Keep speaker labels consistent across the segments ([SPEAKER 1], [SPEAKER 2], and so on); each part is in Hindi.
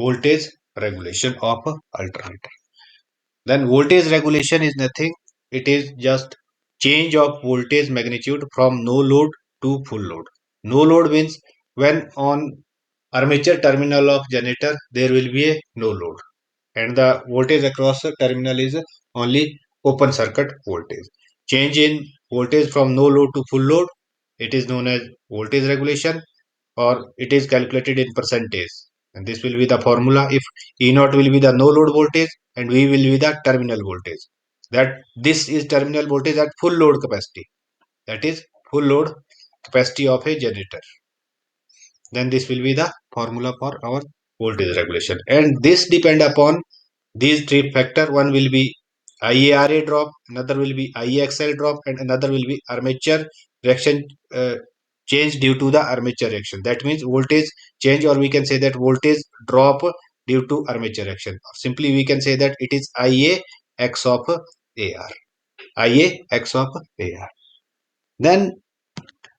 [SPEAKER 1] voltage regulation of a alternator. Then voltage regulation is nothing. It is just change of voltage magnitude from no load to full load. No load means when on armature terminal of generator there will be a no load, and the voltage across the terminal is only open circuit voltage. Change in voltage from no load to full load, it is known as voltage regulation, or it is calculated in percentage. And this will be the formula if E naught will be the no load voltage and V will be the terminal voltage. That this is terminal voltage at full load capacity. That is full load capacity of a generator. Then this will be the formula for our voltage regulation. And this depend upon these three factor. One will be IARA drop, another will be IAXL drop, and another will be armature reaction change due to the armature reaction. That means voltage change, or we can say that voltage drop due to armature reaction. Simply we can say that it is IA x of AR. IA x of AR. Then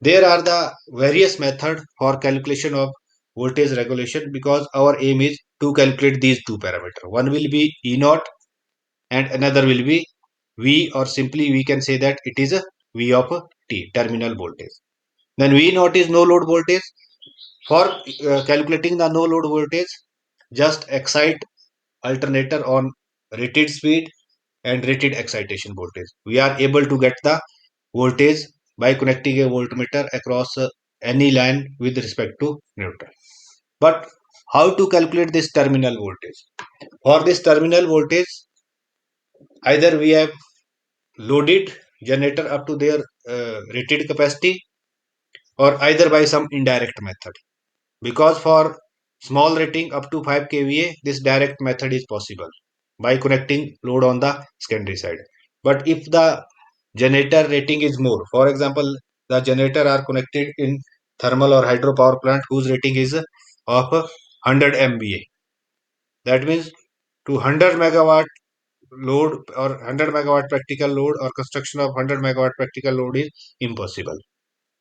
[SPEAKER 1] there are the various methods for calculation of voltage regulation, because our aim is to calculate these two parameters. One will be E naught and another will be V, or simply we can say that it is a V of T, terminal voltage. Then V naught is no load voltage. For calculating the no load voltage, just excite alternator on rated speed and rated excitation voltage. We are able to get the voltage by connecting a voltmeter across any line with respect to neutral. But how to calculate this terminal voltage? For this terminal voltage, either we have loaded generator up to their rated capacity, or either by some indirect method. Because for small rating up to 5 kVA, this direct method is possible by connecting load on the secondary side. But if the generator rating is more, for example, the generator are connected in thermal or hydropower plant whose rating is of 100 MVA. That means to 100 megawatt load or 100 megawatt practical load or construction of 100 megawatt practical load is impossible.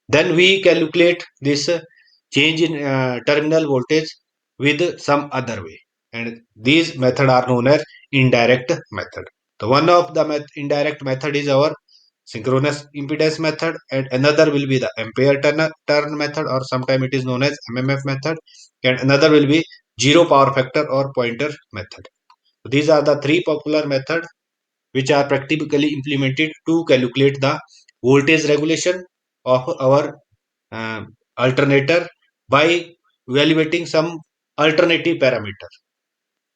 [SPEAKER 1] Then we calculate this change in terminal voltage with some other way, and these method are known as indirect method. The one of the indirect method is our synchronous impedance method, and another will be the ampere turn method, or sometimes it is known as MMF method, and another will be zero power factor or pointer method. These are the three popular methods which are practically implemented to calculate the voltage regulation of our alternator by evaluating some alternative parameter.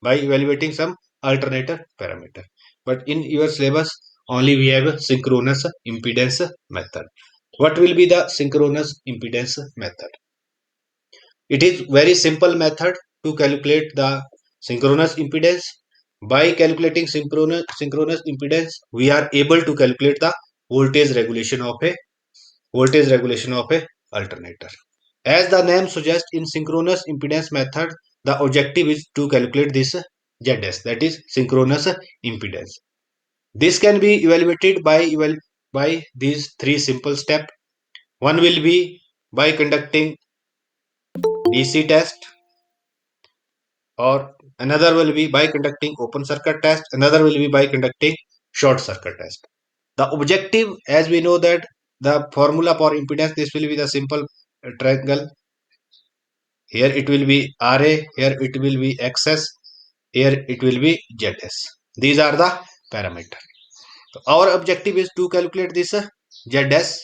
[SPEAKER 1] By evaluating some alternator parameter. But in your syllabus, only we have a synchronous impedance method. What will be the synchronous impedance method? It is very simple method to calculate the synchronous impedance. By calculating synchronous impedance, we are able to calculate the voltage regulation of a alternator. As the name suggests, in synchronous impedance method, the objective is to calculate this ZS, that is synchronous impedance. This can be evaluated by these three simple steps. One will be by conducting DC test, or another will be by conducting open circuit test, another will be by conducting short circuit test. The objective, as we know that the formula for impedance, this will be the simple triangle. Here it will be RA, here it will be XS, here it will be ZS. These are the parameters. So our objective is to calculate this ZS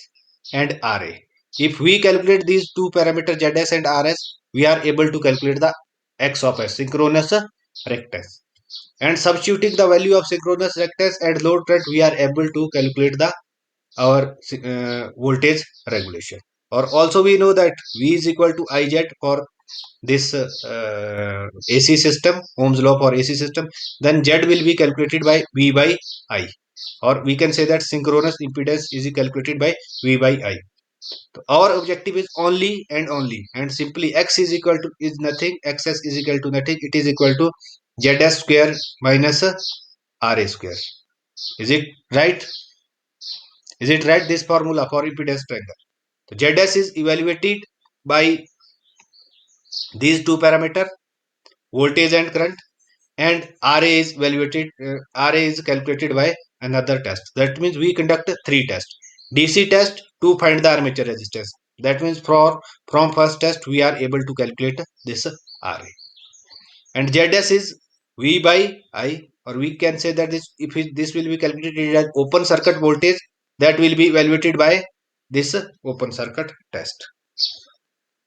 [SPEAKER 1] and RA. If we calculate these two parameters ZS and RS, we are able to calculate the X of S, synchronous rectance. And substituting the value of synchronous rectance and load current, we are able to calculate the our voltage regulation. Or also we know that V is equal to IZ for this AC system, Ohm's law for AC system. Then Z will be calculated by V by I, or we can say that synchronous impedance is calculated by V by I. So our objective is only and simply X is equal to is nothing, XS is equal to nothing, it is equal to ZS square minus RA square. Is it right? Is it right, this formula for impedance triangle? So ZS is evaluated by these two parameters. voltage and current, and RA is calculated by another test. That means we conduct three tests. DC test to find the armature resistance. That means from first test we are able to calculate this RA. And ZS is V by I, or we can say that this will be calculated as open circuit voltage that will be evaluated by this open circuit test.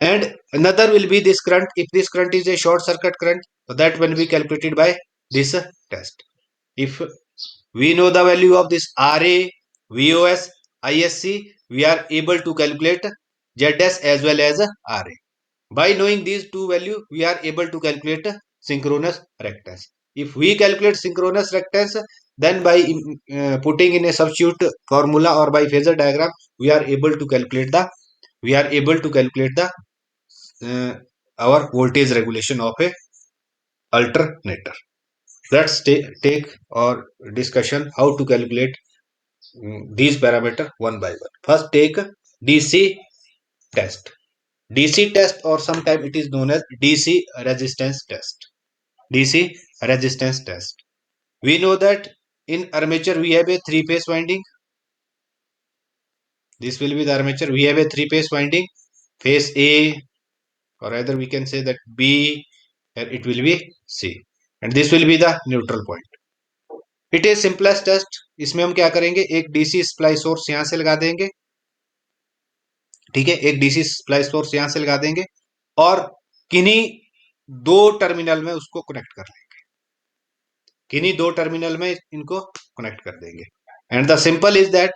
[SPEAKER 1] And another will be this current. If this current is a short circuit current, so that will be calculated by this test. If we know the value of this RA, VOS, ISC, we are able to calculate ZS as well as RA. By knowing these two values, we are able to calculate synchronous reactance. If we calculate synchronous reactance, then by putting in a substitute formula or by phasor diagram, we are able to calculate the uh, our voltage regulation of a alternator. Let's take our discussion how to calculate these parameter one by one. First, take DC test. DC test, or sometimes it is known as DC resistance test. DC resistance test. We know that in armature we have a three-phase winding. This will be the armature. We have a three-phase winding. Phase A, or either we can say that B, and it will be C. And this will be the neutral point. It is simplest test. इसमें हम क्या करेंगे, एक डीसी सप्लाई सोर्स यहां से लगा देंगे. ठीक है, एक डीसी सप्लाई सोर्स यहां से लगा देंगे और किन्हीं दो टर्मिनल में उसको कनेक्ट कर लेंगे. किन्हीं दो टर्मिनल में इनको कनेक्ट कर देंगे. And the simple is that,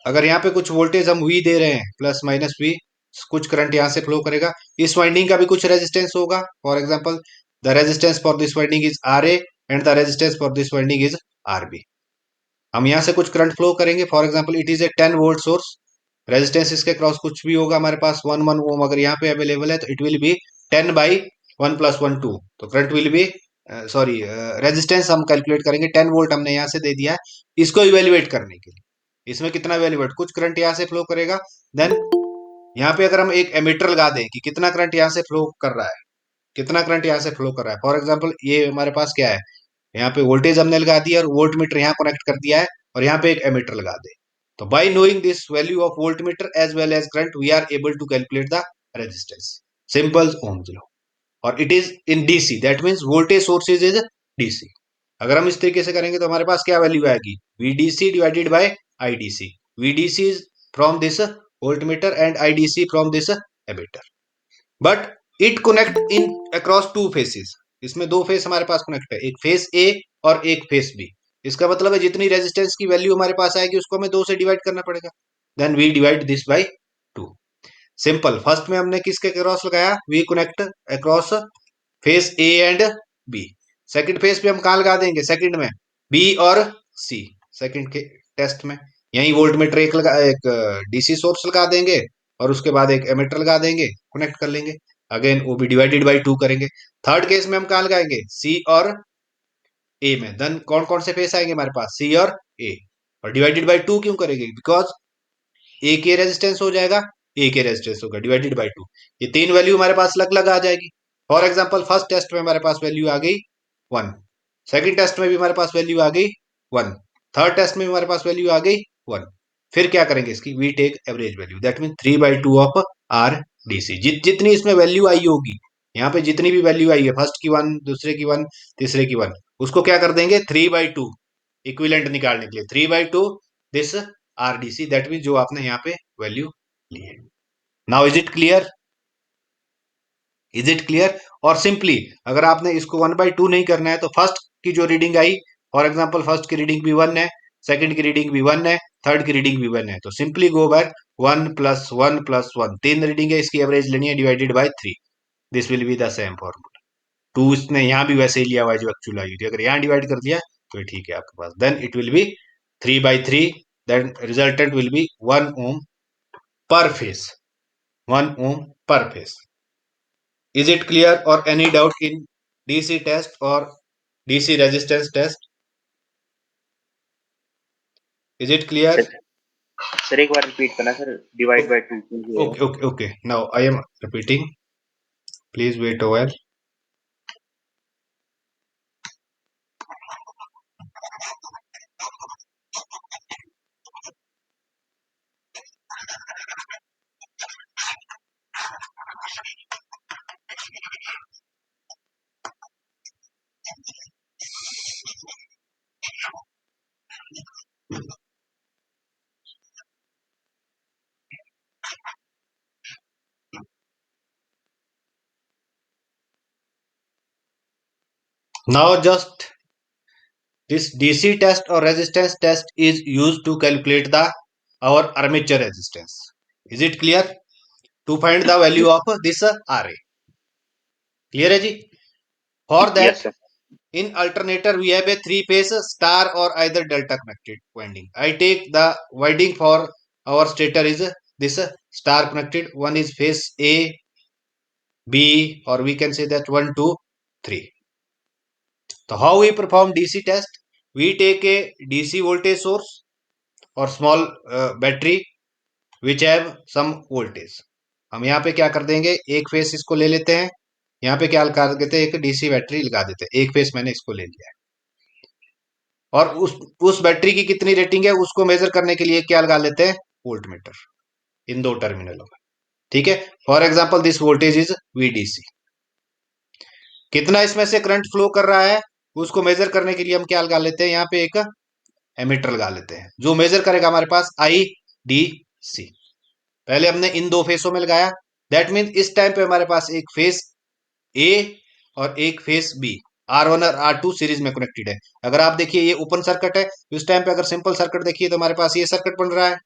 [SPEAKER 1] अगर यहाँ पे कुछ वोल्टेज हम वी दे रहे हैं, प्लस माइनस वी, कुछ करंट यहां से फ्लो करेगा. इस वाइंडिंग का भी कुछ रेजिस्टेंस होगा. For example, the resistance for this winding is R A and the resistance for this winding is R B. हम यहाँ से कुछ करंट फ्लो करेंगे. For example, it is a 10 volt source. Resistance इसके क्रॉस कुछ भी होगा हमारे पास 1 ओम अगर यहाँ पे अवेलेबल है, तो it will B 10 by 1 plus 1 2. तो current will be, sorry, resistance हम कैलकुलेट करेंगे. 10 वोल्ट हमने यहाँ से दे दिया है. इसको इवेल्युएट करने के लिए इसमें कितना इवेल्युएट, कुछ करंट यहाँ से फ्लो करेगा. देन यहाँ पे अगर हम एक एमीटर लगा दें कि कितना करंट यहाँ से फ्लो कर रहा है, कितना करंट यहाँ से फ्लो कर रहा है. फॉर एग्जाम्पल, ये हमारे पास क्या है, यहाँ पे वोल्टेज हमने लगा दिया और वोल्ट मीटर यहाँ कनेक्ट कर दिया है और यहाँ पे एक एमीटर लगा दे. तो by knowing this value of voltmeter as well as current, we are able to calculate the resistance. Simple Ohm's law. और it is in DC, that means voltage sources is DC. अगर हम इस तरीके से करेंगे तो हमारे पास क्या वैल्यू आएगी, VDC divided by IDC. VDC is from this voltmeter and IDC from this ammeter. But it connect in across two phases. इसमें दो फेस हमारे पास कनेक्ट है, एक फेस ए और एक फेस बी. इसका मतलब है जितनी रेजिस्टेंस की वैल्यू हमारे पास आएगी उसको हमें दो से डिवाइड करना पड़ेगा. Then we divide this by two. Simple. First में हमने किसके क्रॉस लगाया, we connect across phase A and B. Second phase पे हम कहा लगा देंगे, सेकंड में बी और सी. सेकंड के टेस्ट में यही वोल्ट मीटर एक डीसी सोर्स लगा देंगे और उसके बाद एक एमीटर लगा देंगे, कनेक्ट कर लेंगे. अगेन वो भी डिवाइडेड बाय टू करेंगे. थर्ड केस में हम कहा लगाएंगे, सी और ए में. देन कौन कौन से फेस आएंगे हमारे पास, सी और ए. और डिवाइडेड बाय टू क्यों करेंगे, बिकॉज ए के रेजिस्टेंस हो जाएगा, ए के रेजिस्टेंस होगा, डिवाइडेड बाय टू. ये तीन वैल्यू हमारे पास अलग अलग आ जाएगी. फॉर एग्जाम्पल, फर्स्ट टेस्ट में हमारे पास वैल्यू आ गई 1. सेकेंड टेस्ट में भी हमारे पास वैल्यू आ गई 1. थर्ड टेस्ट में भी हमारे पास वैल्यू आ गई 1. फिर क्या करेंगे इसकी, we take average value. That mean 3/2 of R DC. जितनी इसमें वैल्यू आई होगी, यहाँ पे जितनी भी वैल्यू आई है, फर्स्ट की 1, दूसरे की 1, तीसरे की 1, उसको क्या कर देंगे 3/2, इक्विवेलेंट निकालने के लिए 3/2 दिस आरडीसी. दैट मीन जो आपने यहाँ पे वैल्यू ली है. Now is it clear, is it clear. और सिंपली अगर आपने इसको 1/2 नहीं करना है, तो फर्स्ट की जो reading I, for example first की रीडिंग भी 1 है, सेकंड की रीडिंग भी 1 है, थर्ड की रीडिंग भी 1 है, तो simply go back 1 plus 1 plus 1. तीन रीडिंग है, इसकी एवरेज लेनी है, divided by 3. This will be the same formula. 2 इसने यहाँ भी वैसे ही लिया हुआ है जो एक्चुअल आई थी. अगर यहाँ डिवाइड कर दिया तो ठीक है आपके पास. Then it will be 3/3. Then resultant will be 1 ohm per phase. 1 ohm per phase. Is it clear, or any doubt in DC test or DC resistance test? Is it clear?
[SPEAKER 2] Sir एक बार रिपीट करना sir, divide by 2.
[SPEAKER 1] Okay. Now I am repeating. Please wait a while. Now just this DC test or resistance test is used to calculate the our armature resistance. Is it clear? To find the value of this RA. Clear है जी? For
[SPEAKER 2] Yes,
[SPEAKER 1] that,
[SPEAKER 2] sir.
[SPEAKER 1] in alternator we have a three-phase star or either delta connected winding. I take the winding for our stator is this star connected. One is phase A, B, or we can say that 1, 2, 3. So how we perform DC test? We take a DC voltage source or small battery which have some voltage. हम यहाँ पे क्या कर देंगे, एक फेस इसको ले लेते हैं, यहाँ पे क्या लगा देते हैं, एक डीसी बैटरी लगा देते हैं, एक फेस मैंने इसको ले लिया है, और उस बैटरी की कितनी रेटिंग है उसको मेजर करने के लिए क्या लगा लेते हैं, वोल्ट मीटर इन दो टर्मिनलों में. ठीक है. For example this voltage is VDC. कितना इसमें से करंट फ्लो कर रहा है उसको मेजर करने के लिए हम क्या लगा लेते हैं, यहाँ पे एक एमीटर लगा लेते हैं जो मेजर करेगा हमारे पास आई डी सी. पहले हमने इन दो फेसों में लगाया. दैट मीन इस टाइम पे हमारे पास एक फेस ए और एक फेस बी, R1 और R2 सीरीज में कनेक्टेड है. अगर आप देखिए ये ओपन सर्किट है, इस टाइम पे अगर सिंपल सर्किट देखिए तो हमारे पास ये सर्किट बन रहा है.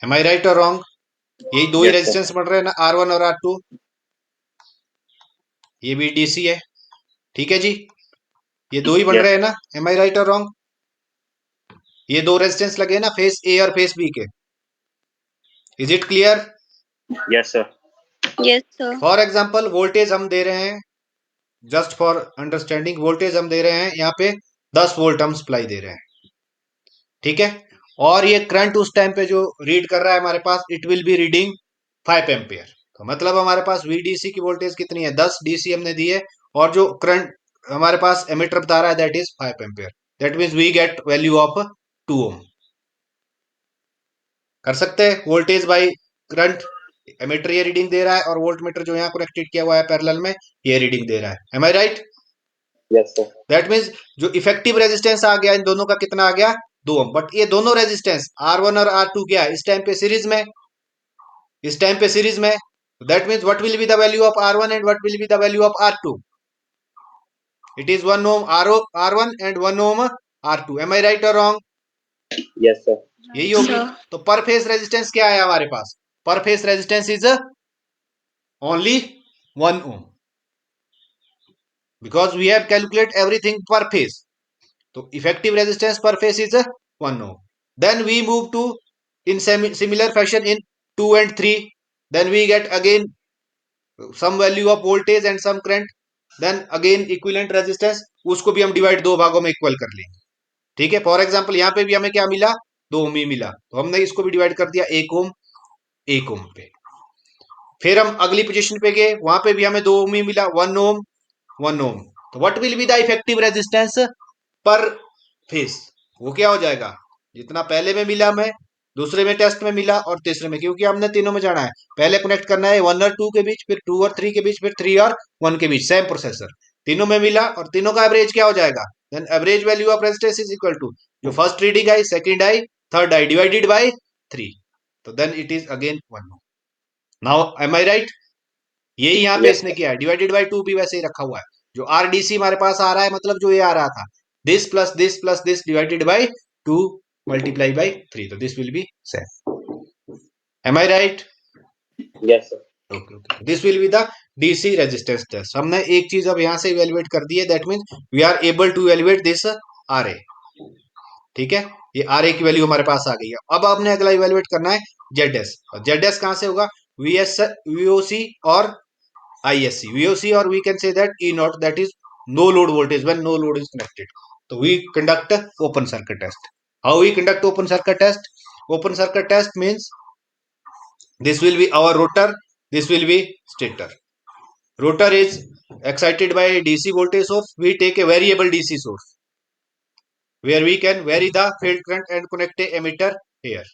[SPEAKER 1] एम आई राइट और रॉन्ग? यही दो ही
[SPEAKER 2] Yes, sir.
[SPEAKER 1] रेजिस्टेंस बन रहे हैं ना, R1 और R2. ये भी डीसी है. ठीक है जी, ये दो ही बन
[SPEAKER 2] Yes,
[SPEAKER 1] रहे हैं
[SPEAKER 2] sir.
[SPEAKER 1] ना. एम आई राइट और रॉन्ग? ये दो रेजिस्टेंस लगे ना फेस ए और फेस बी के. Is it clear?
[SPEAKER 2] Yes, sir.
[SPEAKER 3] Yes, sir.
[SPEAKER 1] For example voltage हम दे रहे हैं, जस्ट फॉर अंडरस्टैंडिंग, वोल्टेज हम दे रहे हैं यहाँ पे 10 वोल्ट हम सप्लाई दे रहे हैं. ठीक है. और ये करंट उस टाइम पे जो रीड कर रहा है हमारे पास, it will be reading 5 ampere. तो मतलब हमारे पास वीडीसी की वोल्टेज कितनी है, 10 डीसी हमने दी है, और जो करंट हमारे पास एमीटर बता रहा है that is 5 ampere. That means we get value of 2 ohm. कर सकते हैं वोल्टेज बाई करंट. एमीटर ये रीडिंग दे रहा है और वोल्ट मीटर जो यहाँ कनेक्टेड किया हुआ है पैरेलल में ये रीडिंग दे रहा है. Am I right?
[SPEAKER 2] Yes, sir.
[SPEAKER 1] That means जो इफेक्टिव रेजिस्टेंस आ गया इन दोनों का कितना आ गया, 2 ओम. बट ये दोनों रेजिस्टेंस R1 और R2 क्या है इस टाइम पे सीरीज में, इस टाइम पे सीरीज में. That means what will be the value of R1 and what will be the value of R2? It is 1 ohm R1 and 1 ohm R2. Am I right और रॉन्ग?
[SPEAKER 2] Yes, sir.
[SPEAKER 1] यही होगी.
[SPEAKER 3] Sir.
[SPEAKER 1] तो पर फेस रेजिस्टेंस क्या है हमारे पास, पर phase resistance is only 1 ohm, because we have calculate everything per phase. So effective resistance per phase is 1 ohm. Then we move to in similar fashion in 2 and 3. Then we get again some value of voltage and some current. Then again equivalent resistance, उसको भी हम डिवाइड दो भागों में इक्वल कर लेंगे. ठीक है. फॉर एग्जाम्पल यहाँ पे भी हमें क्या मिला, 2 ओम ही मिला, तो हमने इसको भी डिवाइड कर दिया 1 ओम पे. फिर हम अगली पोजीशन पे गए, वहां पे भी हमें 2 ओम ही मिला, 1 ओम 1 ओम. तो what will be the effective resistance पर फेस? वो क्या हो जाएगा, जितना पहले में मिला हमें, दूसरे में टेस्ट में मिला और तीसरे में, क्योंकि हमने तीनों में जाना है. पहले कनेक्ट करना है 1 और 2 के बीच, फिर 2 और 3 के बीच, फिर 3 और 1 के बीच. सेम प्रोसेसर, तीनों में मिला और तीनों का एवरेज क्या हो जाएगा, then average value of resistance is equal to जो फर्स्ट रीडिंग आई, सेकंड आई, थर्ड आई, डिवाइडेड बाय 3. तो then it is again 1. Now am I right? यही यहाँ पे
[SPEAKER 2] Yes,
[SPEAKER 1] इसने
[SPEAKER 2] sir.
[SPEAKER 1] किया है, डिवाइडेड बाय 2 भी वैसे ही रखा हुआ है. जो आरडीसी हमारे पास आ रहा है, मतलब जो ये आ रहा था, this plus this plus this divided by 2 multiply by 3. तो this will be same. Am I right?
[SPEAKER 2] Yes, sir.
[SPEAKER 1] Okay okay. This will be the DC resistance test. हमने एक चीज अब यहाँ से इवेल्युएट कर दी है, that means we are able to evaluate this R A. ठीक है. ये आर ए की वैल्यू हमारे पास आ गई है. अब आपने अगला इवेल्युएट करना है जेड एस. जेड एस कहां से होगा, वीओसी और ISC. VOC or we can say that E naught, that is no load voltage when no load is connected. So we conduct a open circuit test. How we conduct open circuit test? Open circuit test means this will be our rotor, this will be stator. Rotor is excited by DC voltage source. We take a variable DC source where we can vary the field current and connect a emitter here,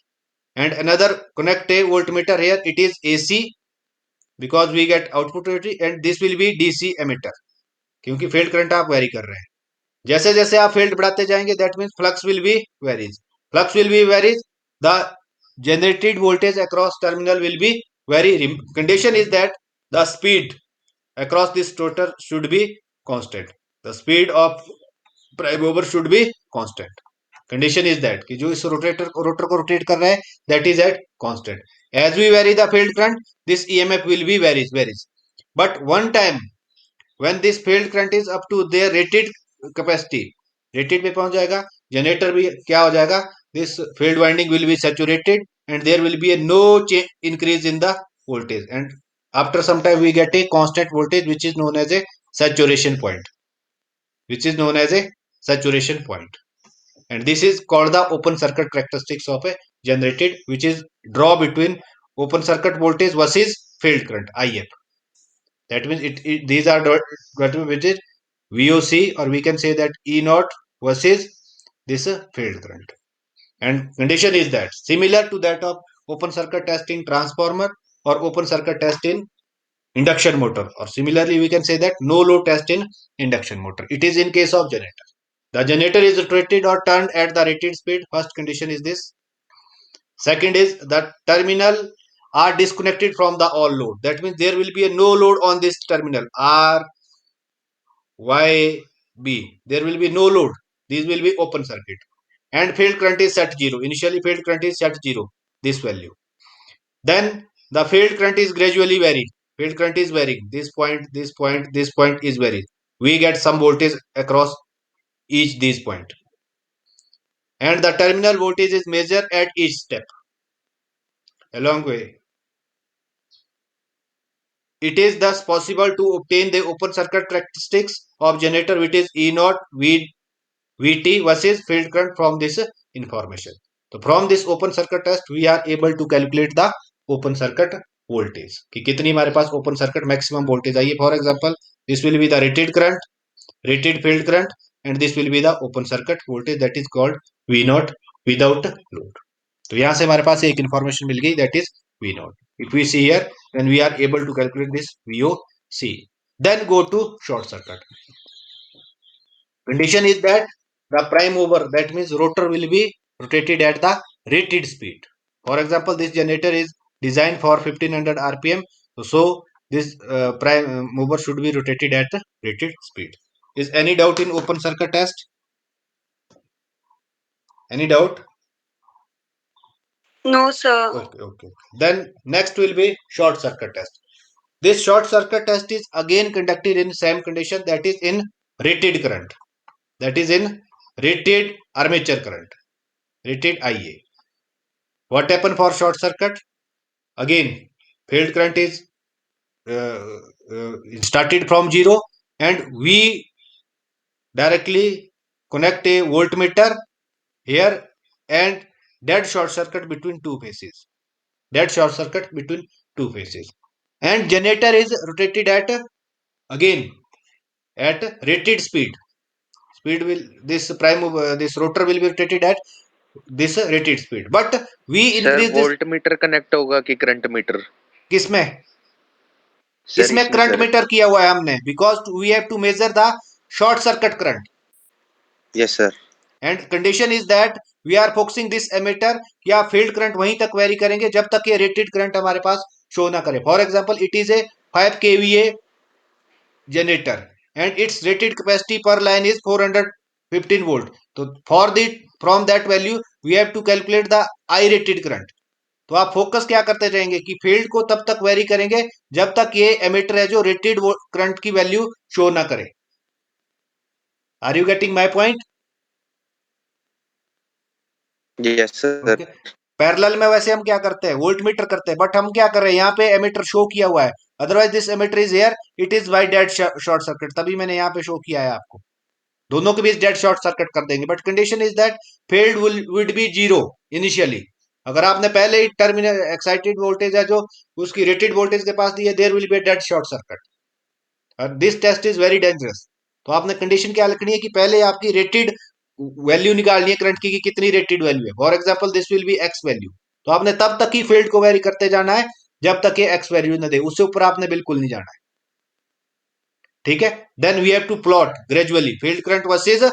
[SPEAKER 1] and another connect a voltmeter here. It is AC because we get output voltage, and this will be DC emitter क्योंकि फील्ड करंट आप वेरी कर रहे हैं. जैसे जैसे आप फील्ड बढ़ाते जाएंगे that means flux will be varies. Flux will be varies, the generated voltage across terminal will be condition is that the speed across this rotor should be constant. The speed of prime mover should be constant. Condition is that कि जो इस रोटर को रोटेट कर रहा है that is at constant. As we vary the field current, this EMF will be varies. But one time when this field current is up to their rated capacity, rated पे पहुंच जाएगा, जनरेटर भी क्या हो जाएगा, this field winding will be saturated and there will be a no increase in the voltage, and after some time we get a constant voltage which is known as a saturation point, and this is called the open circuit characteristics of a generated, which is draw between open circuit voltage versus field current IF. That means these are which is VOC, or we can say that E naught versus this field current. And condition is that similar to that of open circuit test in transformer or open circuit test in induction motor, or similarly we can say that no load test in induction motor. It is in case of generator. The generator is rotated or turned at the rated speed. First condition is this. Second is that terminal are disconnected from the all load. That means there will be a no load on this terminal R, Y, B. There will be no load. These will be open circuit. And field current is set 0. Initially field current is set 0. This value. Then the field current is gradually varied. Field current is varying. This point is varied. We get some voltage across each these point. And the terminal voltage is measured at each step. Along way. It is thus possible to obtain the open circuit characteristics of generator, which is E naught, Vt versus field current from this information. So from this open circuit test, we are able to calculate the open circuit voltage. कि कितनी हमारे पास open circuit maximum voltage आई है. For example, this will be the rated current, rated field current, and this will be the open circuit voltage, that is called V naught without load. तो यहाँ से हमारे पास एक information मिल गई, that is V naught. If we see here, then we are able to calculate this VOC. Then go to short circuit. Condition is that the prime mover, that means rotor, will be rotated at the rated speed. For example, this generator is designed for 1500 rpm, so this prime mover should be rotated at the rated speed. Is any doubt in open circuit test? Any doubt?
[SPEAKER 3] No, sir.
[SPEAKER 1] Okay. Then next will be short circuit test. This short circuit test is again conducted in same condition, that is in rated current, that is in rated armature current, rated IA. What happened for short circuit? Again, field current is started from 0, and we directly connect a voltmeter here and dead short circuit between two phases. And generator is rotated at again at rated speed. This rotor will be rotated at this rated speed, but we increase this.
[SPEAKER 4] Voltmeter connect होगा कि करंट मीटर?
[SPEAKER 1] किसमें?
[SPEAKER 4] सर
[SPEAKER 1] इसमें करंट मीटर किया हुआ है हमने, because we have to measure the short circuit current.
[SPEAKER 4] Yes sir.
[SPEAKER 1] And condition is that we are focusing this ammeter, या फील्ड करंट वहीं तक वेरी करेंगे जब तक ये रेटेड करंट हमारे पास शो ना करे. For example, it is A 5 kVA generator and its rated capacity per line is 415 volt. तो from that value we have to calculate the I rated current. तो आप फोकस क्या करते रहेंगे कि फील्ड को तब तक वेरी करेंगे जब तक ये एमीटर है जो रेटेड करंट की वैल्यू शो ना करे. Are you getting my point?
[SPEAKER 4] Yes sir.
[SPEAKER 1] Parallel में वैसे हम क्या करते हैं, वोल्ट मीटर करते हैं, बट हम क्या कर रहे हैं, यहाँ पे एमीटर शो किया हुआ है, otherwise this ammeter is here, it is by dead short circuit. तभी मैंने यहाँ पे शो किया है आपको. दोनों के बीच डेड शॉर्ट सर्किट कर देंगे, but condition is that field would be 0 initially. अगर आपने पहले ही टर्मिनल एक्साइटेड वोल्टेज है जो उसकी रेटेड वोल्टेज के पास दी है, there will be dead short circuit. This test is very dangerous. तो आपने कंडीशन क्या लिखनी है कि पहले आपकी रेटेड वैल्यू निकालनी है करंट की कि कितनी रेटेड वैल्यू है. For example, this will B x value. तो आपने तब तक ही फील्ड को वेरी करते जाना है जब तक ये एक्स वैल्यू न दे, उससे ऊपर आपने बिल्कुल नहीं जाना है. ठीक है. Then we have to plot gradually field current versus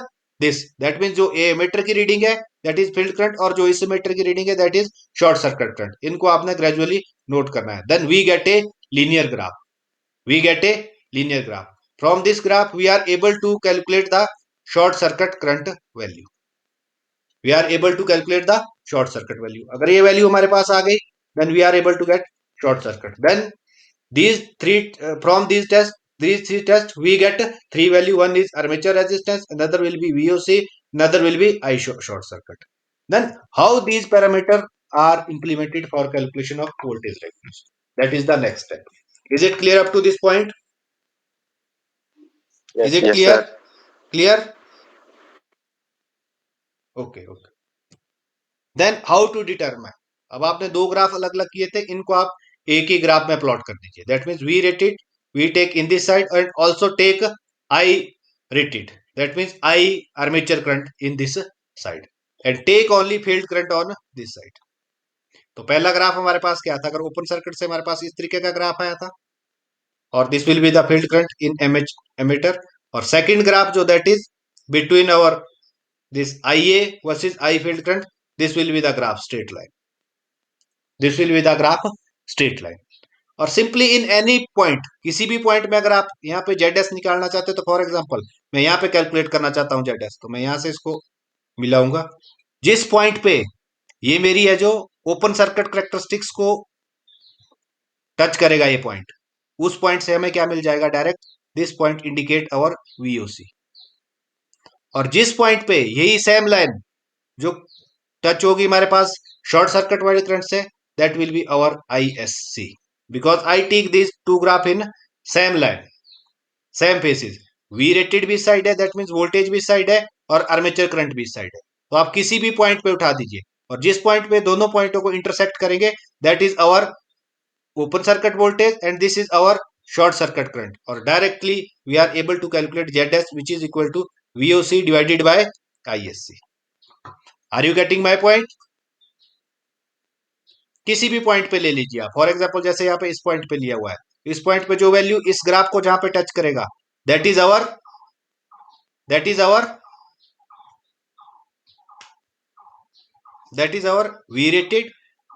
[SPEAKER 1] this. That means जो ए एमीटर की रीडिंग है दैट इज फील्ड करंट, और जो इस मीटर की रीडिंग है that is short circuit current. इनको आपने ग्रेजुअली नोट करना है। Then we get a linear graph, we get a linear graph. From this graph we are able to calculate the short circuit current value. We are able to calculate the short circuit value. अगर ये वैल्यू हमारे पास आ गई then we are able to get short circuit. Then these three from these three tests we get three value. One is armature resistance, another will be VOC, another will be I short circuit. Then how these parameters are implemented for calculation of voltage regulation, that is the next step. Is it clear up to this point?
[SPEAKER 2] Yes,
[SPEAKER 1] Is it
[SPEAKER 4] Yes,
[SPEAKER 1] clear?
[SPEAKER 4] sir.
[SPEAKER 1] Clear? Okay, okay. Then how to determine? अब आपने दो ग्राफ अलग अलग किए थे, इनको आप एक ही ग्राफ में प्लॉट कर दीजिए. That means we rated, we take in this side and also take I rated. That means I armature current in this side and take only field current on this side. तो पहला ग्राफ हमारे पास क्या था? अगर ओपन सर्किट से हमारे पास इस तरीके का ग्राफ आया था और this will be the field current in ammeter. और सेकंड ग्राफ जो that is between our this IA versus I field current, this will be the graph straight line. This will be the graph straight line. और सिंपली इन एनी पॉइंट, किसी भी पॉइंट में अगर आप यहाँ पे जेड निकालना चाहते हो तो फॉर एग्जांपल मैं यहाँ पे कैलकुलेट करना चाहता हूँ जेड, तो मैं यहाँ से इसको मिलाऊंगा. जिस पॉइंट पे ये मेरी है जो ओपन सर्किट करेक्टरिस्टिक्स को टच करेगा ये पॉइंट, उस पॉइंट से हमें क्या मिल जाएगा direct, this point indicate our VOC. और जिस पॉइंट पे यही सेम लाइन जो टच होगी हमारे पास शॉर्ट सर्किट वाले करंट से, that will be our ISC, because I take this two graph in same line, same phases. V rated भी साइड है, दैट मींस वोल्टेज भी साइड है और आर्मेचर करंट भी साइड है. तो आप किसी भी पॉइंट पे उठा दीजिए और जिस पॉइंट पे दोनों पॉइंटों को इंटरसेक्ट करेंगे that is our open circuit voltage and this is our short circuit current. और directly we are able to calculate ZS which is equal to VOC divided by ISC. Are you getting my point? किसी भी पॉइंट पे ले लीजिए आप. फॉर एग्जांपल जैसे यहाँ पे इस पॉइंट पे लिया हुआ है, इस पॉइंट पे जो वैल्यू इस ग्राफ को जहां पे टच करेगा that is our V rated.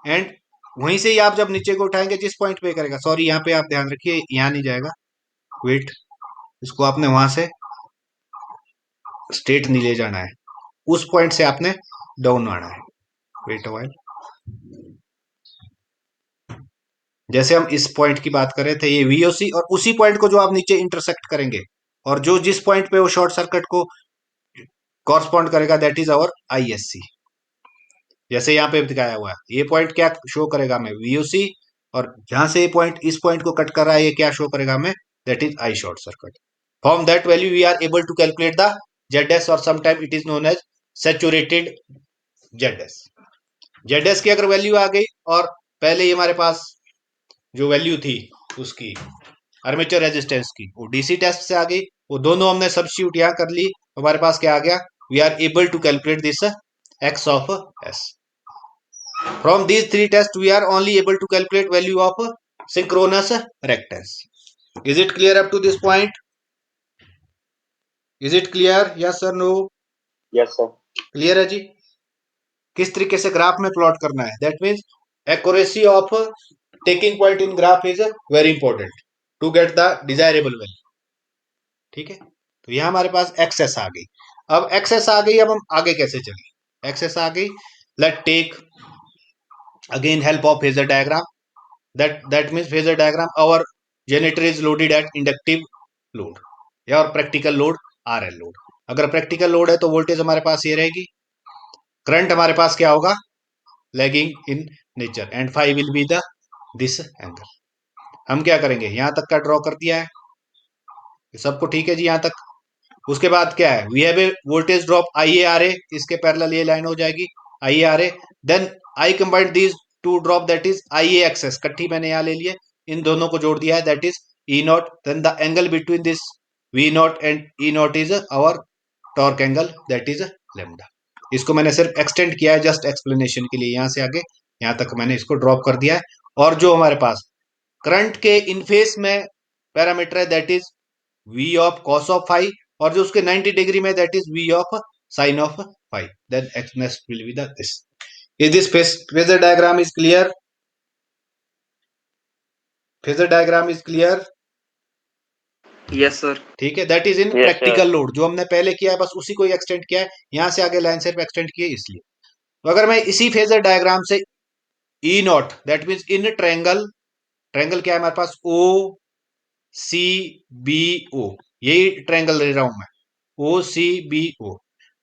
[SPEAKER 1] And वहीं से ही आप जब नीचे को उठाएंगे जिस पॉइंट पे करेगा, सॉरी यहाँ पे आप ध्यान रखिए यहाँ नहीं जाएगा, वेट, इसको आपने वहां से स्ट्रेट नहीं ले जाना है, उस पॉइंट से आपने डाउन आना है. वेट वाइल, जैसे हम इस पॉइंट की बात कर रहे थे ये VOC, और उसी पॉइंट को जो आप नीचे इंटरसेक्ट करेंगे और जो जिस पॉइंट पे वो शॉर्ट सर्किट को कॉरस्पॉन्ड करेगा दैट इज आवर ISC. जैसे यहाँ पे दिखाया हुआ है ये पॉइंट क्या शो करेगा हमें, VOC, और जहां से ये पॉइंट इस पॉइंट को कट कर रहा है ये क्या शो करेगा हमें, that is I short circuit. From that value we are able to calculate the ZS और sometime it is known as saturated ZS. ZS की अगर वैल्यू आ गई और पहले ही हमारे पास जो वैल्यू थी उसकी आर्मेचर रेजिस्टेंस की वो DC टेस्ट से आ गई, वो दोनों हमने सब्स्टिट्यूट यहाँ कर ली, हमारे पास क्या आ गया, we are able to calculate this X of S. From these three tests we are only able to calculate value of synchronous reactance. Is it clear up to this point? Is it clear? Yes or no?
[SPEAKER 2] yes sir.
[SPEAKER 1] Clear है जी. किस तरीके से ग्राफ में प्लॉट करना है, that means accuracy of taking point in graph is very important to get the desirable value. ठीक है, तो यहां हमारे पास एक्सेस आ गई. अब एक्सेस आ गई, अब हम आगे कैसे चलें. एक्सेस आ गई, let take again help of phasor diagram. that means phasor diagram, our generator is loaded at inductive load या और प्रैक्टिकल लोड RL लोड. अगर प्रैक्टिकल लोड है तो वोल्टेज हमारे पास ये रहेगी, करंट हमारे पास क्या होगा, lagging in nature, and phi will be the this angle. हम क्या करेंगे, यहां तक का ड्रॉ कर दिया है, सबको ठीक है जी यहां तक. उसके बाद क्या है, we have a voltage drop IaRa, इसके पैरेलल ये लाइन हो जाएगी IaRa. Then I combined these two drop that is IaXS, इकट्ठी मैंने यहाँ ले लिए, इन दोनों को जोड़ दिया है that is E0. Then the angle between this V0 and E0 is our torque angle that is lambda. इसको मैंने सिर्फ एक्सटेंड किया है जस्ट एक्सप्लेनेशन के लिए, यहां से आगे यहां तक मैंने इसको ड्रॉप कर दिया है. और जो हमारे पास करंट के इनफेस में पैरामीटर है that is V of cos of phi, और जो उसके 90 डिग्री में that is V of sine of phi. Then x next will be the this. Is this phasor diagram is clear? Phasor diagram is clear?
[SPEAKER 2] Yes, sir.
[SPEAKER 1] ठीक है, that is in practical load. जो हमने पहले किया है बस उसी को एक्सटेंड किया है, यहां से आगे लाइन सिर्फ एक्सटेंड की है इसलिए. तो अगर मैं इसी फेजर डायग्राम से E naught that means in triangle, triangle क्या है हमारे पास, ओ सी बी ओ, यही ट्रायंगल ले रहा हूं मैं, ओ सी बी ओ.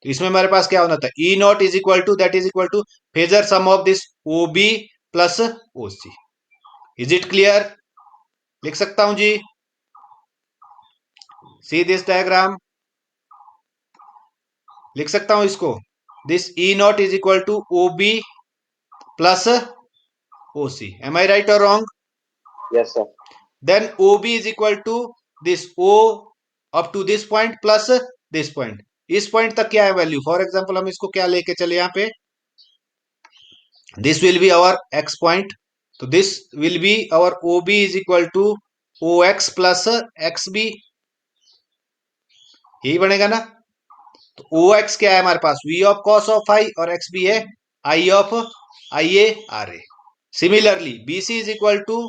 [SPEAKER 1] तो इसमें हमारे पास क्या होना था, E not is equal to that is equal to phasor sum of this O B plus O C. Is it clear? लिख सकता हूं जी. सी दिस डायग्राम, लिख सकता हूं इसको. This E not is equal to O B plus O C. Am I right और wrong?
[SPEAKER 2] Yes, sir.
[SPEAKER 1] Then OB is equal to this O up to this point plus this point. इस पॉइंट तक क्या है वैल्यू? फॉर एग्जांपल हम इसको क्या लेके चले यहां पे, this will be our x point. तो this will be our OB is equal to OX plus XB, यही बनेगा ना. तो OX क्या है हमारे पास, V of cos of I, और XB है I of IA RA. Similarly BC is equal to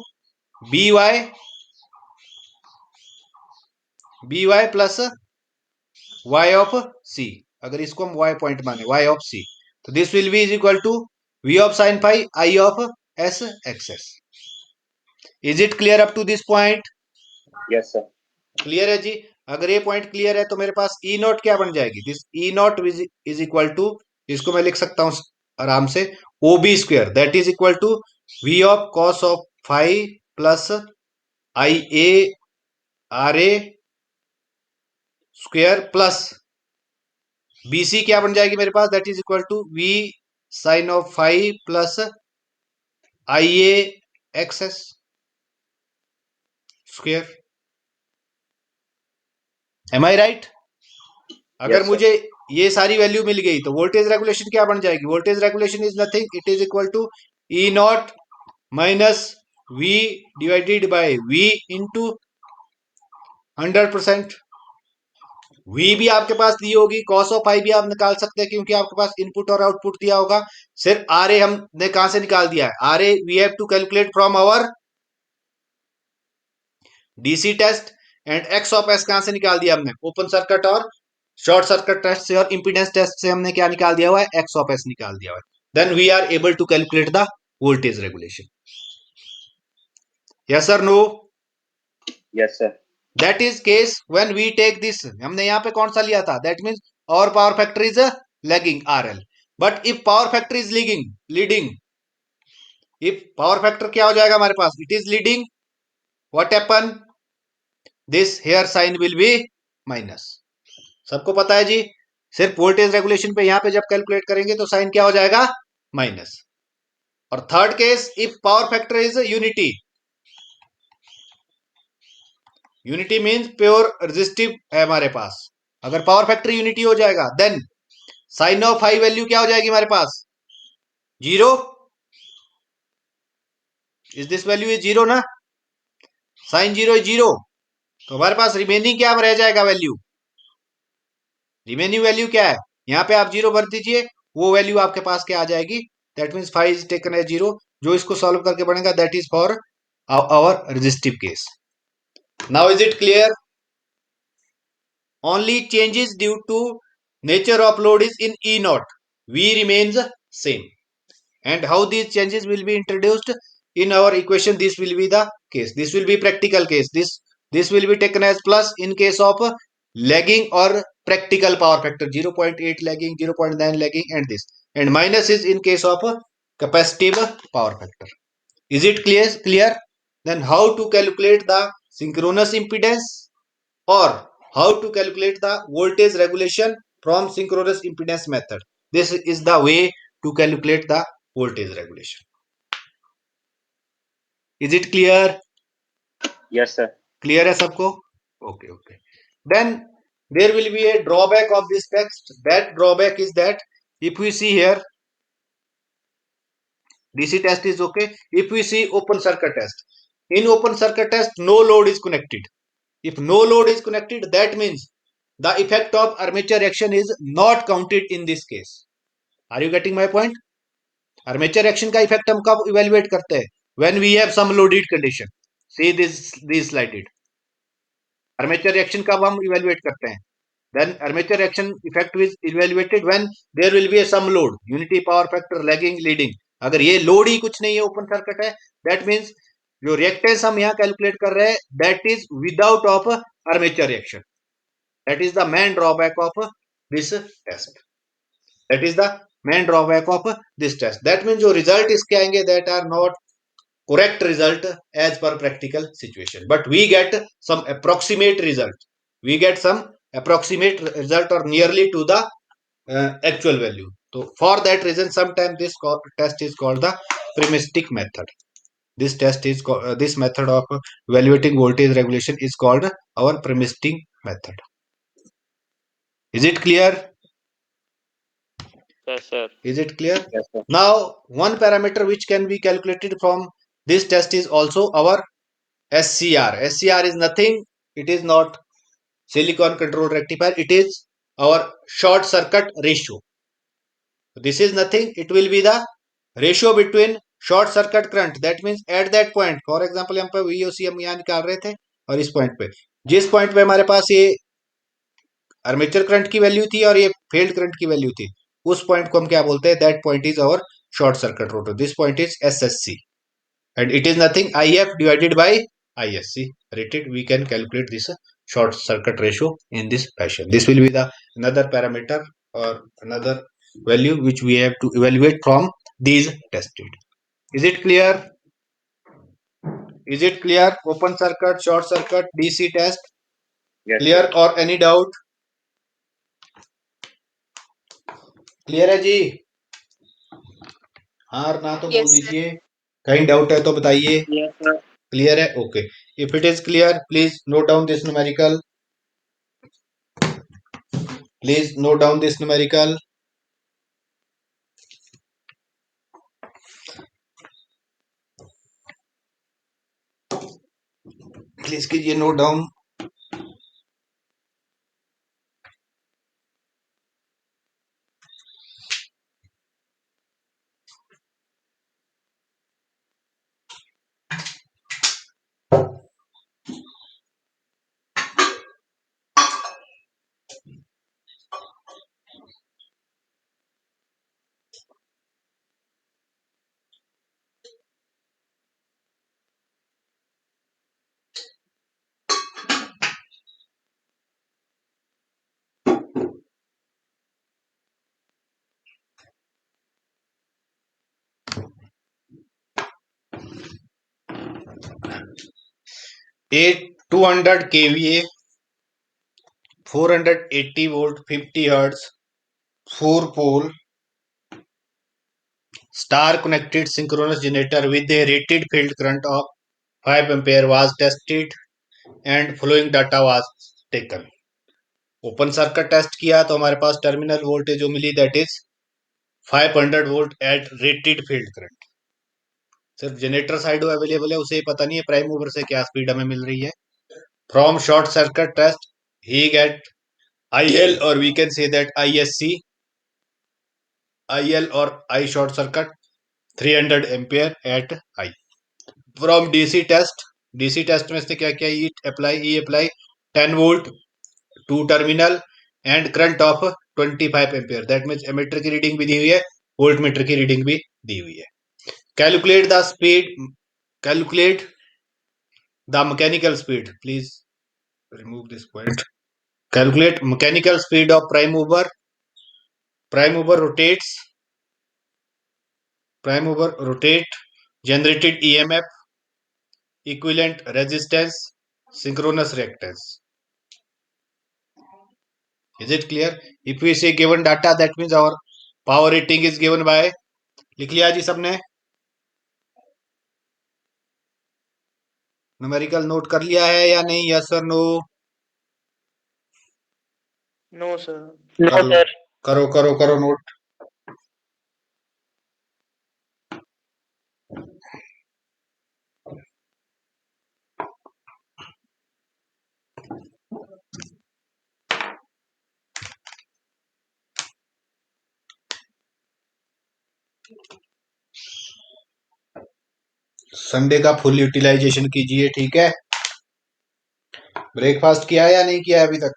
[SPEAKER 1] BY plus y of c. अगर इसको हम y पॉइंट माने, y ऑफ c, तो this will be is equal to v of sine phi i of s access. Is it clear up to this point?
[SPEAKER 2] Yes, sir.
[SPEAKER 1] Clear है जी. अगर ये पॉइंट क्लियर है तो मेरे पास ई नॉट क्या बन जाएगी, this E not is equal to, इसको मैं लिख सकता हूं आराम से, O B square that is equal to V of cos of phi plus I A R A square plus BC क्या बन जाएगी मेरे पास, that is equal to V sine of five plus I A X S square. Am I right? अगर
[SPEAKER 2] Yes, sir.
[SPEAKER 1] मुझे ये सारी वैल्यू मिल गई तो वोल्टेज रेगुलेशन क्या बन जाएगी, voltage regulation is nothing, it is equal to E not minus V divided by V into 100%. V भी आपके पास दी होगी, कॉस ऑफ आई भी आप निकाल सकते हैं क्योंकि आपके पास इनपुट और आउटपुट दिया होगा. सिर्फ आर ए हमने कहां से निकाल दिया है, R A we have to calculate from our DC test, and X of S कहां से निकाल दिया हमने, ओपन सर्किट और शॉर्ट सर्किट टेस्ट से और इंपीडेंस टेस्ट से हमने क्या निकाल दिया हुआ है, एक्स ऑफ एस निकाल दिया हुआ है. Then we are able to calculate the voltage regulation. Yes sir no?
[SPEAKER 2] Yes, sir.
[SPEAKER 1] That is case when we take this, हमने यहां पे कौन सा लिया था, दैट मींस और power factor is lagging RL. But if power factor is leading, if power factor क्या हो जाएगा हमारे पास, it is leading, what happen, this here sine will be minus. सबको पता है जी. सिर्फ वोल्टेज रेगुलेशन पे यहां पे जब कैलकुलेट करेंगे तो साइन क्या हो जाएगा, माइनस. और third case, if power factor is unity, unity means pure resistive है हमारे पास. अगर पावर फैक्टर यूनिटी हो जाएगा then sine of high value क्या हो जाएगी हमारे पास, zero. Is this value is zero ना, साइन जीरो इज जीरो. तो हमारे पास रिमेनिंग क्या रह जाएगा वैल्यू, रिमेनिंग वैल्यू क्या है, यहां पे आप जीरो भर दीजिए, वो वैल्यू आपके पास क्या आ जाएगी, that means five is taken as zero. जो इसको सॉल्व करके बनेगा that is for our resistive case. Now is it clear? only changes due to nature of load is in E naught, V remains same. And how these changes will be introduced in our equation, this will be the case, this will be practical case, this will be taken as plus in case of lagging or practical power factor, 0.8 lagging, 0.9 lagging, and this, and minus is in case of capacitive power factor. Is it clear? Then how to calculate the synchronous impedance, or how to calculate the voltage regulation from synchronous impedance method. This is the way to calculate the voltage regulation. Is it clear?
[SPEAKER 2] Yes, sir.
[SPEAKER 1] Clear है सबको? Okay. Then there will be a drawback of this text. That drawback is that if we see here, DC test is okay. If we see open circuit test, in open circuit test no load is connected. If no load is connected, that means the effect of armature reaction is not counted in this case. Are you getting my point? Armature reaction का effect हम कब evaluate करते हैं? When we have some loaded condition. See this slide it. Armature reaction कब हम evaluate करते हैं? Then armature reaction effect is evaluated when there will be some load, unity power factor, lagging, leading. अगर ये load ही कुछ नहीं है, open circuit है, that means जो reactance हम यहाँ calculate कर रहे हैं, that is without of armature reaction. That is the main drawback of this test. That is the main drawback of this test. That means जो result इसके आएंगे, that are not correct result as per practical situation, but we get some approximate result. We get some approximate result or nearly to the actual value. So for that reason, sometimes this test is called the primestic method. This test is this method of evaluating voltage regulation is called our primestic method. Is it clear?
[SPEAKER 2] Yes, sir.
[SPEAKER 1] Is it clear?
[SPEAKER 2] Yes, sir.
[SPEAKER 1] Now, one parameter which can be calculated from this test is also our SCR. SCR is nothing. It is not silicon control rectifier. It is our short circuit ratio. This is nothing. It will be the ratio between short circuit current. That means at that point, for example, हम पे VOC हम यहाँ निकाल रहे थे और इस पॉइंट पे, जिस पॉइंट पे हमारे पास ये आर्मेचर करंट की वैल्यू थी और ये फील्ड करंट की वैल्यू थी, उस पॉइंट को हम क्या बोलते हैं? That point is our short circuit rotor. This point is SSC and it is nothing IF divided by ISC rated. We can calculate this short circuit ratio in this fashion. This will be the another parameter or another value which we have to evaluate from these tested. Is it clear? Is it clear? Open circuit, short circuit, DC test.
[SPEAKER 2] Yes,
[SPEAKER 1] Clear
[SPEAKER 2] sir.
[SPEAKER 1] or any doubt? Clear है जी? हाँ ना तो बोल दीजिए, कहीं डाउट है तो बताइए.
[SPEAKER 2] Yes, sir.
[SPEAKER 1] क्लियर है? Okay. If it is clear, please note down this numerical. Please note down this numerical. Please कीजिए note down. A 200 kVA, 480 volt, 50 hertz, 4 pole, star connected synchronous generator with a rated field current of 5 ampere was tested and following data was taken. Open circuit test किया तो हमारे पास टर्मिनल वोल्टेज जो मिली that is 500 volt at rated field current. सिर्फ जनरेटर साइड अवेलेबल है, उसे पता नहीं है प्राइम मूवर से क्या स्पीड हमें मिल रही है. फ्रॉम शॉर्ट सर्किट टेस्ट ही get IL or we can say that ISC, IL or I short circuit 300 ampere at I. From DC test में से क्या क्या E apply 10 volt 2 terminal and current of 25 ampere. That means ammeter की रीडिंग भी दी हुई है, वोल्टमीटर की रीडिंग भी दी हुई है. Calculate the speed, calculate the mechanical speed. Please remove this point. Calculate mechanical speed of prime mover. Prime mover rotate, generated EMF, equivalent resistance, synchronous reactance. Is it clear? If we say given data, that means our power rating is given by, लिख लिया जी सबने? न्यूमेरिकल नोट कर लिया है या नहीं? यस और नो?
[SPEAKER 2] No, sir.
[SPEAKER 1] कर लो, करो करो करो नोट. संडे का फुल यूटिलाइजेशन कीजिए, ठीक है। ब्रेकफास्ट किया या नहीं किया अभी तक?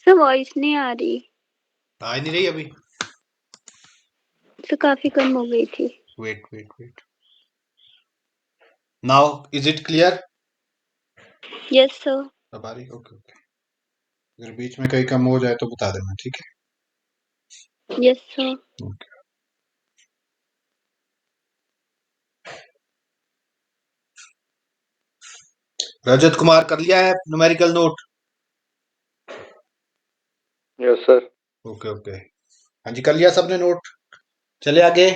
[SPEAKER 3] सर वॉइस नहीं आ रही।
[SPEAKER 1] आ नहीं रही अभी?
[SPEAKER 3] सर काफी कम हो गई थी।
[SPEAKER 1] Wait now is it clear?
[SPEAKER 3] Yes sir.
[SPEAKER 1] अब आ रही? Okay okay. अगर बीच में कहीं कम हो जाए तो बता देना, ठीक है।
[SPEAKER 3] Yes sir.
[SPEAKER 1] रजत कुमार कर लिया है numerical note?
[SPEAKER 4] Yes sir.
[SPEAKER 1] Okay okay, हाँ जी, कर लिया सबने नोट? चले आगे।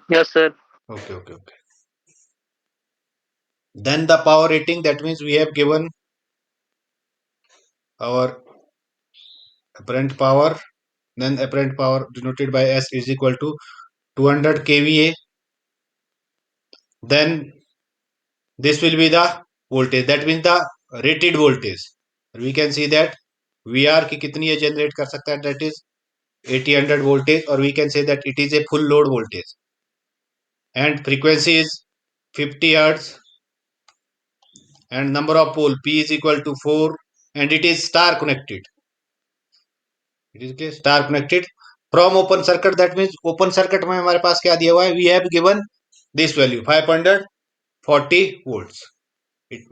[SPEAKER 2] Yes sir.
[SPEAKER 1] Okay okay okay. Then the power rating, that means we have given our apparent power, then apparent power denoted by S is equal to 200 kVA. Then this will be the voltage, that means the rated voltage. We can see that VR की कितनी है generate कर सकता है, that is 80-100 voltage, or we can say that it is a full load voltage, and frequency is 50 hertz, and number of pole P is equal to 4, and it is star connected. It is a star connected from open circuit, that means open circuit में हमारे पास क्या दिया हुआ है, we have given this value 540 volts.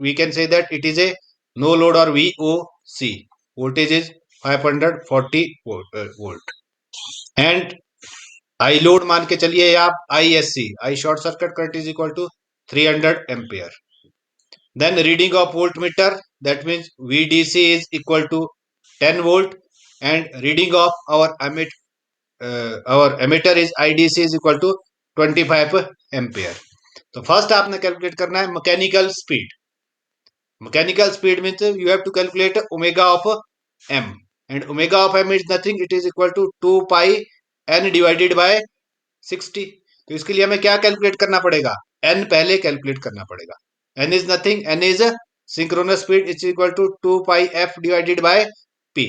[SPEAKER 1] We can say that it is a no load or VOC. Voltage is 540 volt. And I load मान के चलिए आप ISC, I short circuit current is equal to 300 ampere. Then reading of voltmeter, that means VDC is equal to 10 volt, and reading of our emitter is IDC is equal to 25 ampere. तो फर्स्ट आपने कैलकुलेट करना है mechanical speed. Mechanical speed means you have to calculate omega of m, and omega of m is nothing, it is equal to 2 pi n divided by 60. तो इसके लिए हमें क्या कैलकुलेट करना पड़ेगा, n पहले कैलकुलेट करना पड़ेगा. n is nothing, n is synchronous speed, is equal to 2 pi f divided by p.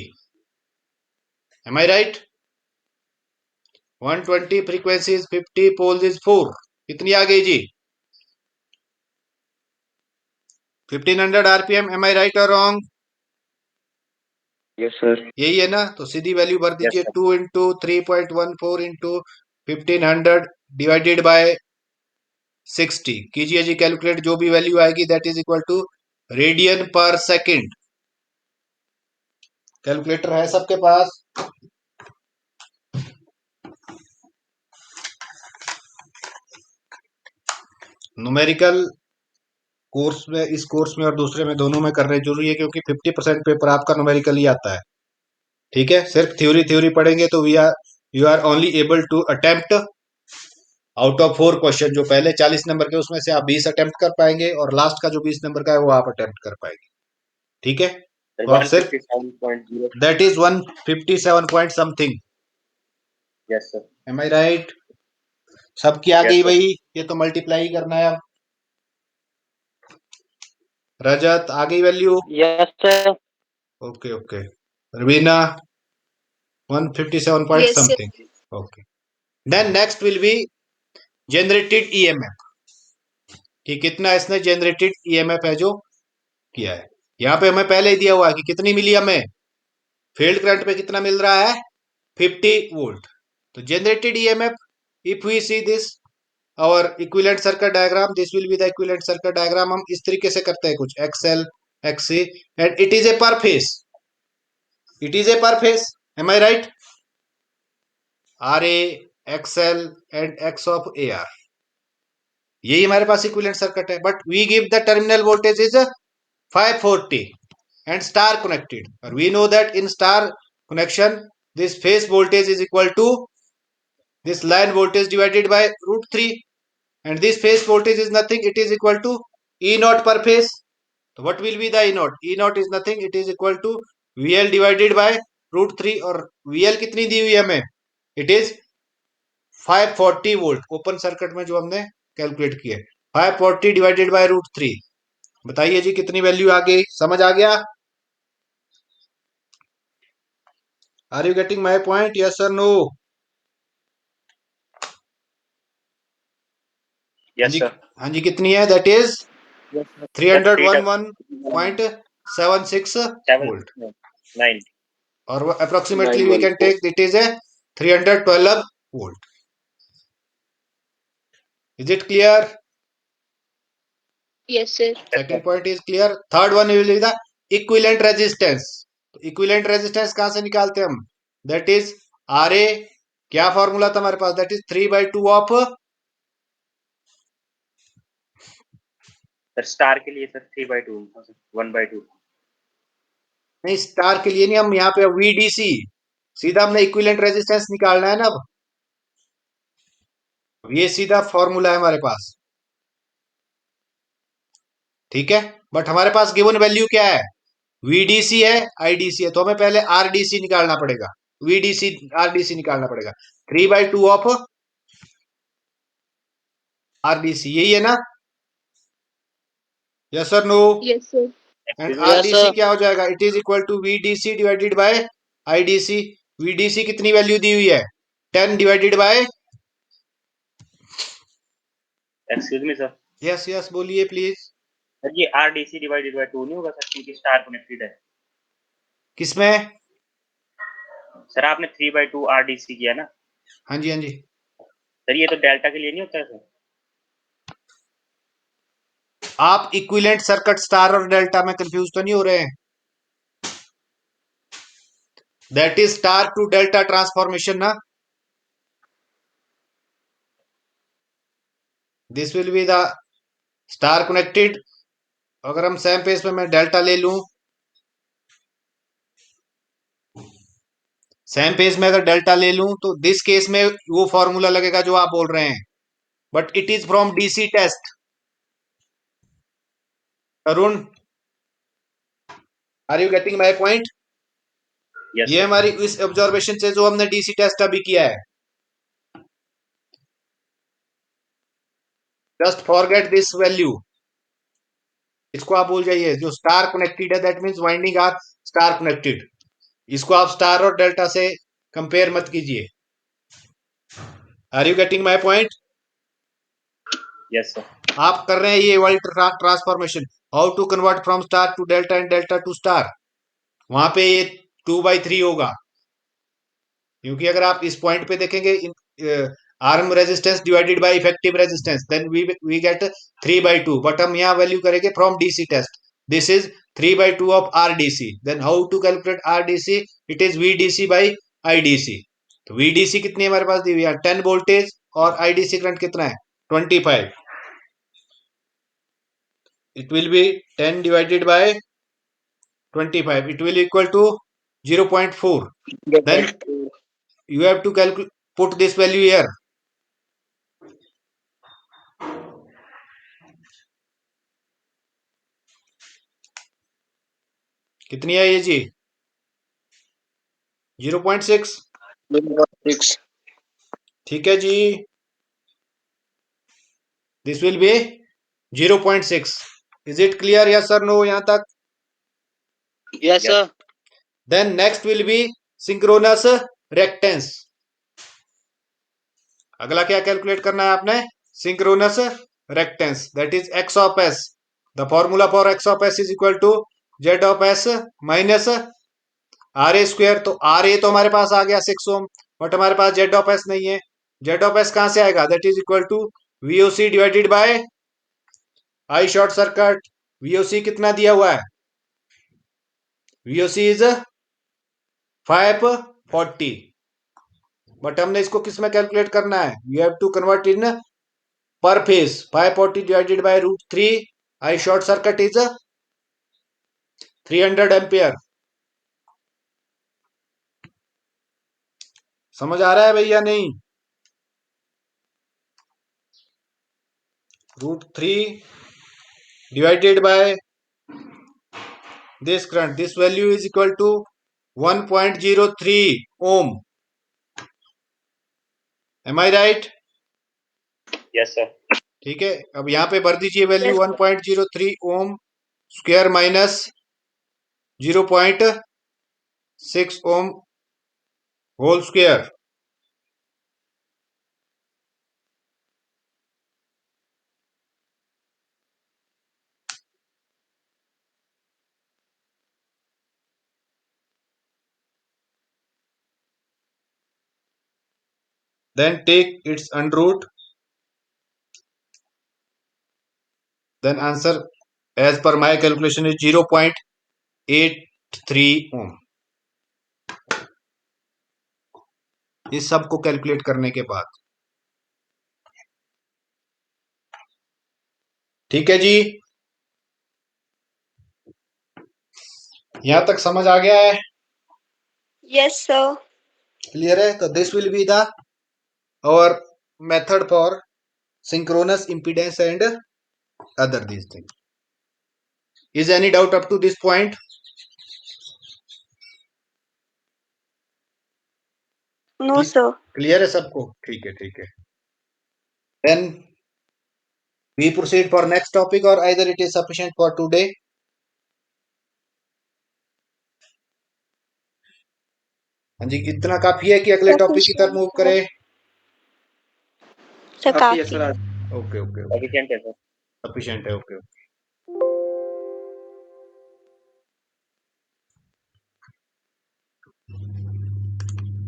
[SPEAKER 1] Am I right? 120 frequency is 50, poles is 4. कितनी आ गई जी? 1500 rpm. Am I right or wrong?
[SPEAKER 4] Yes sir.
[SPEAKER 1] यही है ना? तो सीधी वैल्यू भर दीजिए, 2 इंटू 3.14 इंटू 1500 डिवाइडेड बाय 60 कीजिए जी कैलकुलेट, जो भी वैल्यू आएगी that is equal to radian per second. Calculator है सबके पास? न्यूमेरिकल कोर्स में, इस कोर्स में और दूसरे में, दोनों में करने जरूरी है, क्योंकि 50% पेपर आपका न्यूमेरिकल ही आता है, ठीक है. सिर्फ थ्योरी पढ़ेंगे तो you are only able to attempt out of 4 question. जो पहले 40 नंबर के उसमें से आप 20 अटेम्प्ट कर पाएंगे, और लास्ट का जो 20 नंबर का है वो आप अटेम्प्ट कर पाएंगे, ठीक है. तो आप सिर्फ
[SPEAKER 2] 157.0.
[SPEAKER 1] That is 157 point something.
[SPEAKER 2] Yes sir.
[SPEAKER 1] Am I right? सबकी आ
[SPEAKER 2] Yes,
[SPEAKER 1] गई
[SPEAKER 2] sir.
[SPEAKER 1] भाई? ये तो मल्टीप्लाई करना है अब. रजत आ गई value?
[SPEAKER 2] Yes sir.
[SPEAKER 1] Okay okay. Raveena 157 point
[SPEAKER 3] Yes, sir.
[SPEAKER 1] Something. Okay. Then next will be generated EMF, कि कितना इसने जनरेटेड ईएमएफ है जो किया है. यहाँ पे हमें पहले ही दिया हुआ है कि कितनी मिली हमें, फील्ड करंट पे कितना मिल रहा है, 50 वोल्ट. तो generated EMF, if we see this और equivalent circuit diagram, this will be the equivalent circuit diagram. हम इस तरीके से करते हैं कुछ, XL XC, and it is a per phase. It is a per phase. Am I right? R A XL and X of A R, यही हमारे पास इक्विवेलेंट सर्किट है. But we give the terminal voltage is 540 and star connected, or we know that in star connection this phase voltage is equal to this line voltage divided by root 3, and this phase voltage is nothing, it is equal to E naught per phase. तो what will be the E naught? E naught is nothing, it is equal to VL divided by root 3 और VL कितनी दी हुई है हमें? It is 540 volt open circuit में जो हमने कैलकुलेट किया 540 डिवाइडेड बाय रूट 3। बताइए जी कितनी वैल्यू आ गई? समझ आ गया? Are you getting my point? Yes और नो? हाँ
[SPEAKER 2] यस
[SPEAKER 1] जी,
[SPEAKER 2] सर।
[SPEAKER 1] हाँ जी, कितनी है? That is
[SPEAKER 2] Yes, sir.
[SPEAKER 1] 311.76 volt
[SPEAKER 2] 9
[SPEAKER 1] और approximately we can
[SPEAKER 2] 914
[SPEAKER 1] take it is a 312 volt. Is it clear?
[SPEAKER 3] Yes sir.
[SPEAKER 1] Second point is clear. Third one will be the equivalent resistance. Equivalent resistance कहां से निकालते हैं हम? That is R A. क्या फॉर्मूला था हमारे पास? That is 3/2 of,
[SPEAKER 2] sir star के लिए सर 3/2 1/2।
[SPEAKER 1] नहीं स्टार के लिए नहीं, हम यहाँ पे वीडीसी सीधा हमने इक्विवेलेंट रेजिस्टेंस निकालना है ना। अब ये सीधा फॉर्मूला है हमारे पास, ठीक है। बट हमारे पास गिवन वैल्यू क्या है? वीडीसी है, आईडीसी है, तो हमें पहले आरडीसी निकालना पड़ेगा। वीडीसी आरडीसी निकालना पड़ेगा। 3/2 ऑफ आरडीसी, यही है ना? यस और no?
[SPEAKER 3] Yes sir.
[SPEAKER 1] And
[SPEAKER 2] excuse me
[SPEAKER 1] RDC क्या हो जाएगा? It is equal to VDC divided by IDC. VDC कितनी वैल्यू दी हुई है? 10 divided by,
[SPEAKER 2] sir.
[SPEAKER 1] Yes yes बोलिए प्लीज।
[SPEAKER 2] सर ये आरडीसी डिवाइडेड बाय 2 नहीं होगा सर, क्योंकि स्टार कनेक्टेड है।
[SPEAKER 1] किसमें?
[SPEAKER 2] सर आपने 3/2 आरडीसी किया ना?
[SPEAKER 1] हाँ जी, हाँ जी।
[SPEAKER 2] सर ये तो डेल्टा के लिए नहीं होता है सर?
[SPEAKER 1] आप इक्विवेलेंट सर्किट स्टार और डेल्टा में कंफ्यूज तो नहीं हो रहे हैं? That is star to delta transformation ना। This will be the star connected. अगर हम सेम पेज पे मैं डेल्टा ले लूं, सेम पेज में अगर डेल्टा ले लूं, तो दिस केस में वो फॉर्मूला लगेगा जो आप बोल रहे हैं, but it is from DC test. Arun, are you getting my point?
[SPEAKER 2] Yes
[SPEAKER 1] ये
[SPEAKER 2] सर।
[SPEAKER 1] हमारी इस ऑब्जर्वेशन से जो हमने डीसी टेस्ट अभी किया है, जस्ट फॉरगेट दिस वैल्यू। इसको आप भूल जाइए। जो स्टार कनेक्टेड है that means winding are star connected. इसको आप स्टार और डेल्टा से कंपेयर मत कीजिए। Are you getting my point?
[SPEAKER 2] Yes sir.
[SPEAKER 1] आप कर रहे हैं ये वाली transformation, how to convert from star to delta and delta to star. वहां पे ये 2/3 होगा, क्योंकि अगर आप इस पॉइंट पे देखेंगे arm resistance divided by effective resistance, then we get 3/2। But हम यहाँ वैल्यू करेंगे from DC test. This is 3/2 of RDC. Then how to calculate RDC? It is VDC by IDC. तो वीडीसी कितनी हमारे पास दी हुई है? 10 वोल्टेज, और आईडीसी करंट कितना है? 25। It will be 10 divided by 25. It will equal to 0.4. Then you have to calculate, put this value here. कितनी है ये जी? 0.6।
[SPEAKER 4] 6
[SPEAKER 1] ठीक है जी, this will be 0.6। Is it clear? Yes sir no यहाँ तक?
[SPEAKER 4] Yes sir
[SPEAKER 1] then next will be synchronous reactance. अगला क्या कैलकुलेट करना है आपने? Synchronous reactance, that is X of S. The formula for X of S is equal to Z of S minus R A square. तो आर ए तो हमारे पास आ गया 6 ओम, बट हमारे पास जेड ऑफ एस नहीं है। जेड ऑफ एस कहां से आएगा? That is equal to VOC divided by I short circuit. VOC कितना दिया हुआ है? वीओसी इज 540, बट हमने इसको किस में कैलकुलेट करना है? We have to convert in per phase. 540 divided by root 3, I short circuit is 300 ampere. समझ आ रहा है भैया? नहीं? Root 3 divided by this current. This value is equal to 1.03 ohm. Am I right?
[SPEAKER 2] Yes, sir.
[SPEAKER 1] ठीक है, अब यहाँ पे भर दीजिए value
[SPEAKER 3] Yes, sir.
[SPEAKER 1] 1.03 ohm square minus 0.6 ohm whole square. Then take its under root. Then answer as per my calculation is 0.83 ohm. इस सब को कैलकुलेट करने के बाद, ठीक है जी, यहां तक समझ आ गया है?
[SPEAKER 3] Yes, sir.
[SPEAKER 1] क्लियर है? तो this will be the our method for synchronous impedance and other these things. Is any doubt up to this point?
[SPEAKER 3] No, sir.
[SPEAKER 1] Clear है सबको? ठीक है, ठीक है. Then we proceed for next topic or either it is sufficient for today. हाँ जी, कितना काफी है कि अगले टॉपिक की तरफ मूव करें?
[SPEAKER 3] Sir,
[SPEAKER 4] काफी है
[SPEAKER 3] काफी.
[SPEAKER 4] सर आज।
[SPEAKER 1] ओके ओके ओके,
[SPEAKER 2] Sufficient है, sir.
[SPEAKER 1] सफिशिएंट है. Okay okay.